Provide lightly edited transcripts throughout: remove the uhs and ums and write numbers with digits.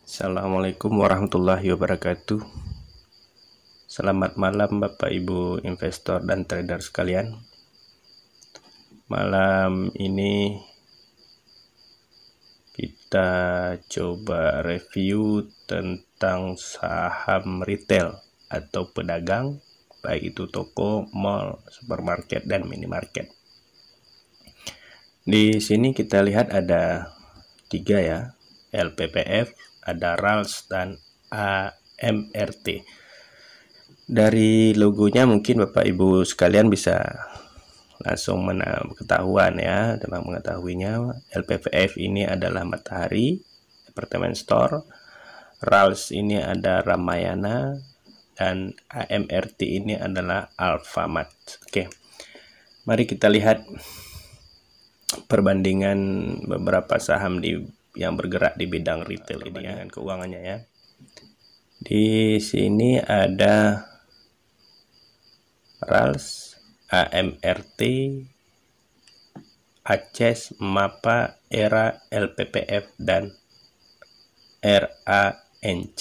Assalamualaikum warahmatullahi wabarakatuh. Selamat malam Bapak Ibu investor dan trader sekalian. Malam ini kita coba review tentang saham retail atau pedagang, baik itu toko, mall, supermarket, dan minimarket. Di sini kita lihat ada 3 ya, LPPF, ada RALS, dan AMRT. Dari logonya mungkin Bapak Ibu sekalian bisa langsung ketahuan ya, tentang mengetahuinya. LPPF ini adalah Matahari Department Store, RALS ini ada Ramayana, dan AMRT ini adalah Alfamart. Oke, mari kita lihat perbandingan beberapa saham yang bergerak di bidang retail ini dengan keuangannya ya. Di sini ada RALS, AMRT, ACES, MAPA, ERA, LPPF, dan RANC.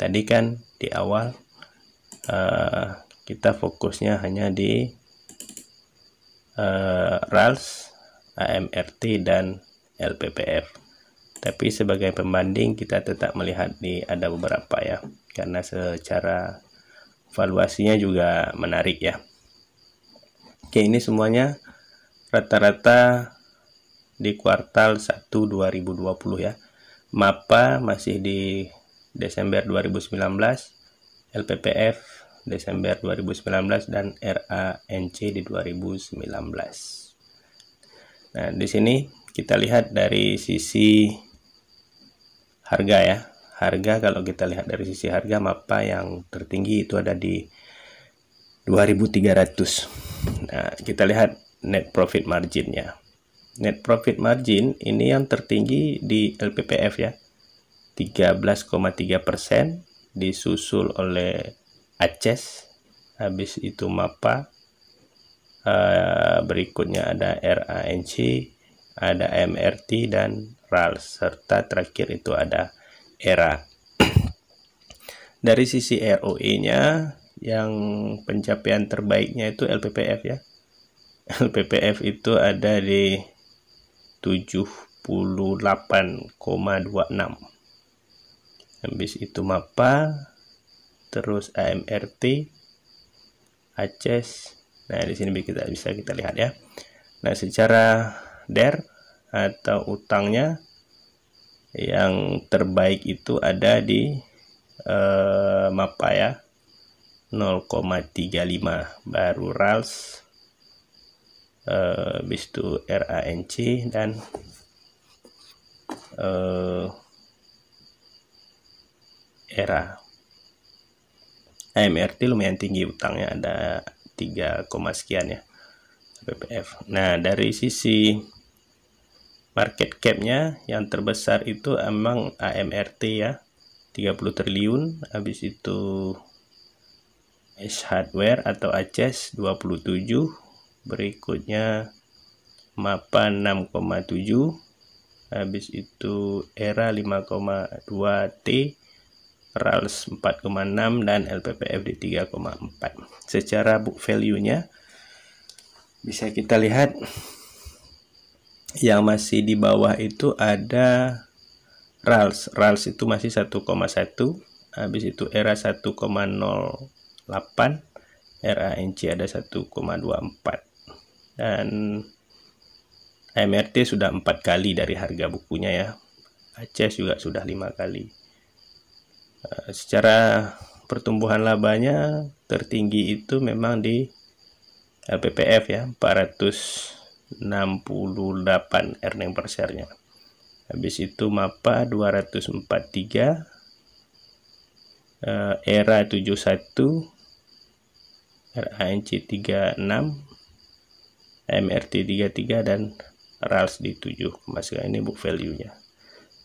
Tadi kan di awal kita fokusnya hanya di RALS, AMRT, dan LPPF. Tapi sebagai pembanding kita tetap melihat ada beberapa ya, karena secara valuasinya juga menarik ya. Oke, ini semuanya rata-rata di kuartal 1 2020 ya. MAPA masih di Desember 2019, LPPF Desember 2019, dan RANC di 2019. Nah, di sini kita lihat dari sisi harga ya. Harga, kalau kita lihat dari sisi harga, MAPA yang tertinggi itu ada di 2.300. Nah, kita lihat net profit marginnya. Net profit margin ini yang tertinggi di LPPF ya, 13,3%, disusul oleh ACES, habis itu MAPA, berikutnya ada RANC, ada MRT, dan RALS, serta terakhir itu ada ERA. Dari sisi ROE-nya, yang pencapaian terbaiknya itu LPPF ya. LPPF itu ada di 78,26. Habis itu MAPA, terus AMRT, ACES. Nah, di sini bisa kita lihat ya. Nah, secara DER atau utangnya, yang terbaik itu ada di MAPA ya, 0,35, baru RALS, habis itu RANC, dan ERA. AMRT lumayan tinggi utangnya, ada 3, sekian ya LPPF. Nah, dari sisi market cap-nya yang terbesar itu emang AMRT ya, 30 triliun. Habis itu S Hardware atau ACES 27, berikutnya MAPA 6,7, habis itu ERA 5,2 T, RALS 4,6, dan LPPF di 3,4. Secara book value-nya bisa kita lihat yang masih di bawah itu ada RALS. RALS itu masih 1,1, habis itu ERA 1,08, RANC ada 1,24, dan AMRT sudah 4 kali dari harga bukunya ya. ACES juga sudah 5 kali. Secara pertumbuhan labanya tertinggi itu memang di LPPF ya, 468 earning per share-nya. Habis itu MAPA 243, ERA 71, RANC 36, MRT 33, dan RALS di 7. Ini book value-nya.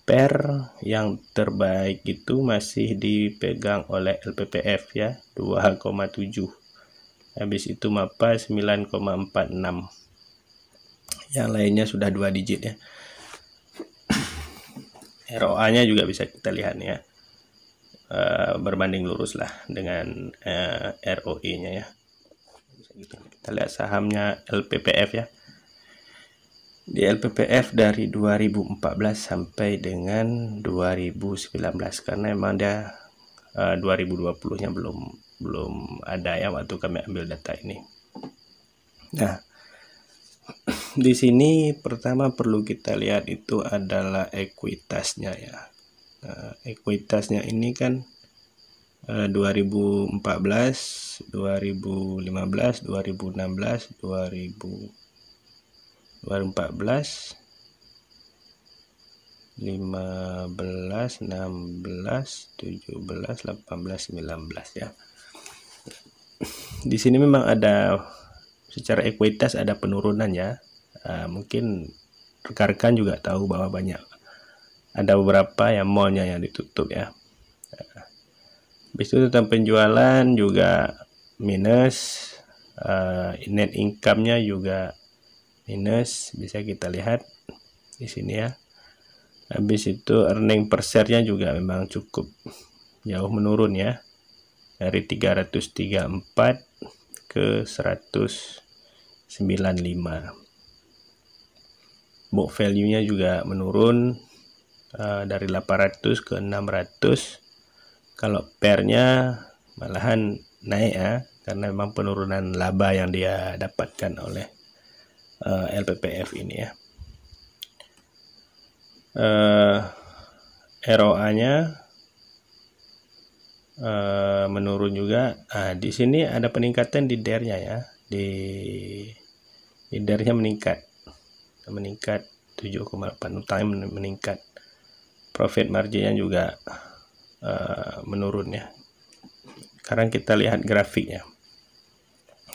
PER yang terbaik itu masih dipegang oleh LPPF ya, 2,7. Habis itu MAPA 9,46. Yang lainnya sudah 2 digit ya. ROA-nya juga bisa kita lihat ya. Berbanding lurus lah dengan ROE-nya ya. Kita lihat sahamnya LPPF ya. Di LPPF dari 2014 sampai dengan 2019, karena memang dia 2020-nya belum ada ya waktu kami ambil data ini. Nah, di sini pertama perlu kita lihat itu adalah ekuitasnya ya. Nah, ekuitasnya ini kan 2014, 2015, 2016, 2014, 15, 16, 17, 18, 19 ya. Di sini memang ada secara ekuitas ada penurunan ya. Mungkin rekan-rekan juga tahu bahwa ada beberapa yang mallnya yang ditutup ya. Habis itu tentang penjualan juga minus, net income-nya juga minus, bisa kita lihat di sini ya. Habis itu earning per share-nya juga memang cukup jauh menurun ya, dari 334 ke 195. Book value-nya juga menurun dari 800 ke 600. Kalau pair-nya malahan naik ya, karena memang penurunan laba yang dia dapatkan oleh LPPF ini ya. ROA-nya menurun juga. Di sini ada peningkatan di DER-nya ya. Di DER-nya meningkat 7,8, utang meningkat. Profit margin-nya juga menurun ya. Sekarang kita lihat grafiknya.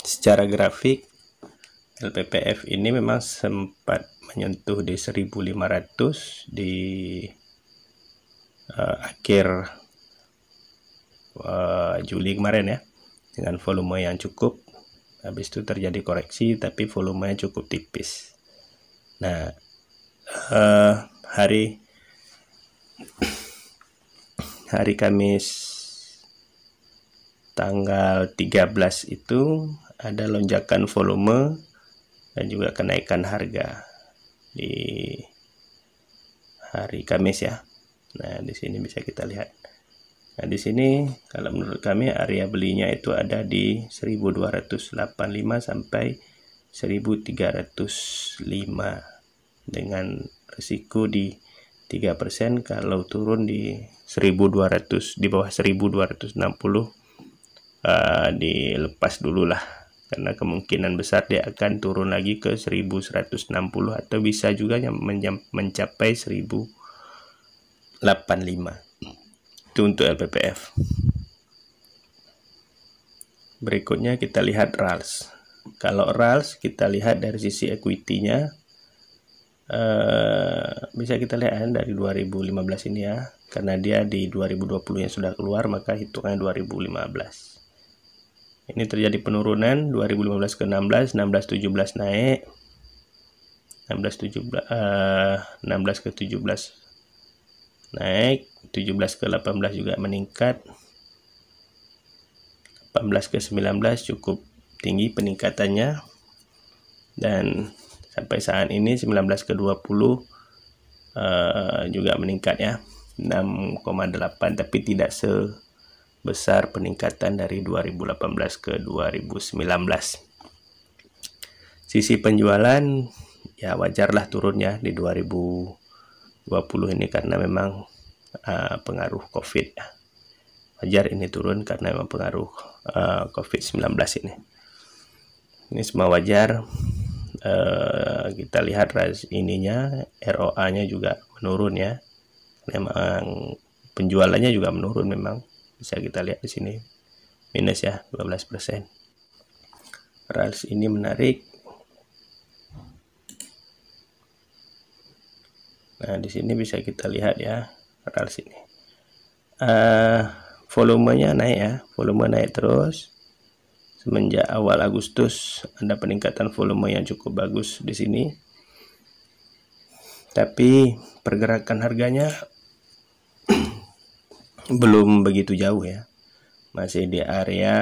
Secara grafik LPPF ini memang sempat menyentuh di 1.500 di akhir Juli kemarin ya, dengan volume yang cukup. Habis itu terjadi koreksi tapi volumenya cukup tipis. Nah, hari Kamis tanggal 13 itu ada lonjakan volume dan juga kenaikan harga di hari Kamis ya. Nah, di sini bisa kita lihat. Nah, di sini kalau menurut kami area belinya itu ada di 1285 sampai 1305 dengan risiko di 3%. Kalau turun di 1200, di bawah 1260 dilepas dulu lah, karena kemungkinan besar dia akan turun lagi ke 1160 atau bisa juga mencapai 1085. Itu untuk LPPF. Berikutnya kita lihat RALS. Kalau RALS kita lihat dari sisi equity-nya, bisa kita lihat dari 2015 ini ya, karena dia di 2020 yang sudah keluar, maka hitungannya 2015. Ini terjadi penurunan 2015 ke 16, 16 17 naik, 16 ke 17 naik, 17 ke 18 juga meningkat, 18 ke 19 cukup tinggi peningkatannya, dan sampai saat ini 19 ke 20 juga meningkat ya, 6,8, tapi tidak sebesar peningkatan dari 2018 ke 2019. Sisi penjualan ya wajarlah turunnya di 2020 ini karena memang pengaruh COVID ya. Wajar ini turun karena memang pengaruh COVID-19 ini. Ini semua wajar. Kita lihat ininya, ROA-nya juga menurun ya. Memang penjualannya juga menurun memang. Bisa kita lihat di sini. Minus ya, 12%. RALS ini menarik. Nah, di sini bisa kita lihat ya, RALS ini. Volumenya naik ya, volume naik terus. Semenjak awal Agustus ada peningkatan volume yang cukup bagus di sini. Tapi pergerakan harganya belum begitu jauh ya, masih di area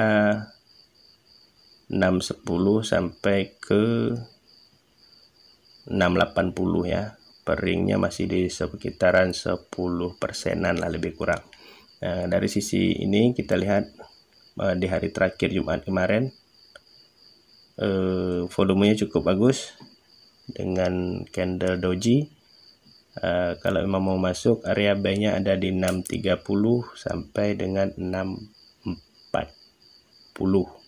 610 sampai ke 680 ya. Per ringnya masih di sekitaran 10%-an lah lebih kurang. Nah, dari sisi ini kita lihat di hari terakhir Jumat kemarin volumenya cukup bagus dengan candle doji. Kalau memang mau masuk, area buy-nya ada di 630 sampai dengan 640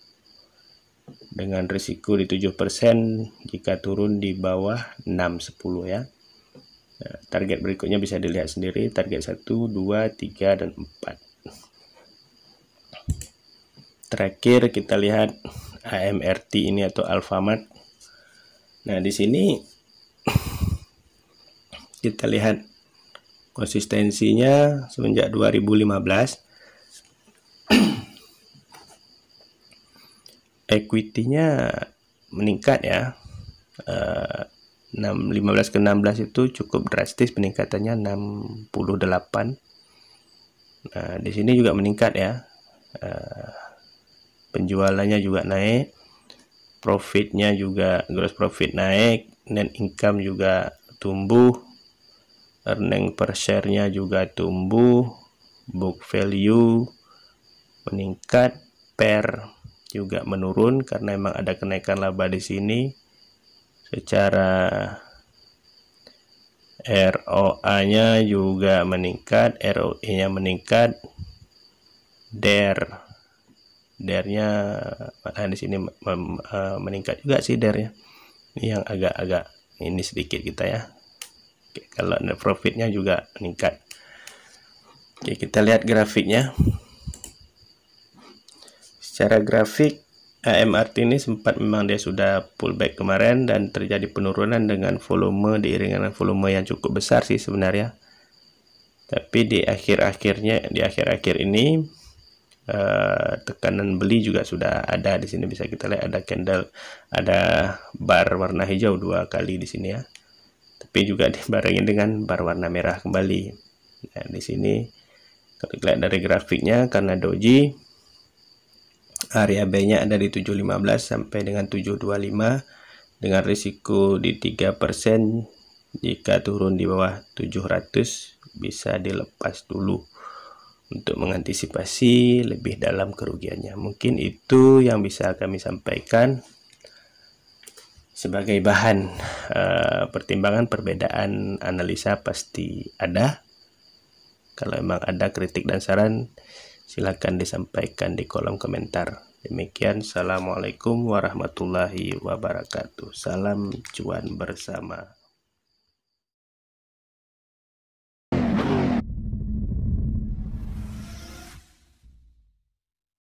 dengan risiko di 7% jika turun di bawah 610 ya. Target berikutnya bisa dilihat sendiri, target 1, 2, 3, dan 4. Terakhir kita lihat AMRT ini atau Alfamart. Nah, di sini kita lihat konsistensinya semenjak 2015. Equity-nya meningkat ya. 15 ke 16 itu cukup drastis peningkatannya 68. Nah, di sini juga meningkat ya. Penjualannya juga naik, profitnya juga, gross profit naik, net income juga tumbuh, earning per share-nya juga tumbuh, book value meningkat, PER juga menurun karena memang ada kenaikan laba di sini. Secara ROA-nya juga meningkat, ROE-nya meningkat, DER-nya di sini meningkat juga sih DER-nya. Ini yang agak-agak ini sedikit kita ya. Oke, kalau net profit-nya juga meningkat. Oke, kita lihat grafiknya. Secara grafik AMRT ini sempat memang dia sudah pullback kemarin dan terjadi penurunan dengan volume diiringi dengan volume yang cukup besar sih sebenarnya. Tapi di akhir-akhir ini tekanan beli juga sudah ada di sini, bisa kita lihat ada candle, ada bar warna hijau 2 kali di sini ya. Tapi juga dibarengi dengan bar warna merah kembali. Nah, di sini kalau kita lihat dari grafiknya, karena doji area buy-nya ada di 715 sampai dengan 725 dengan risiko di 3%. Jika turun di bawah 700 bisa dilepas dulu untuk mengantisipasi lebih dalam kerugiannya. Mungkin itu yang bisa kami sampaikan sebagai bahan pertimbangan. Perbedaan analisa pasti ada. Kalau memang ada kritik dan saran, silakan disampaikan di kolom komentar. Demikian, assalamualaikum warahmatullahi wabarakatuh. Salam cuan bersama.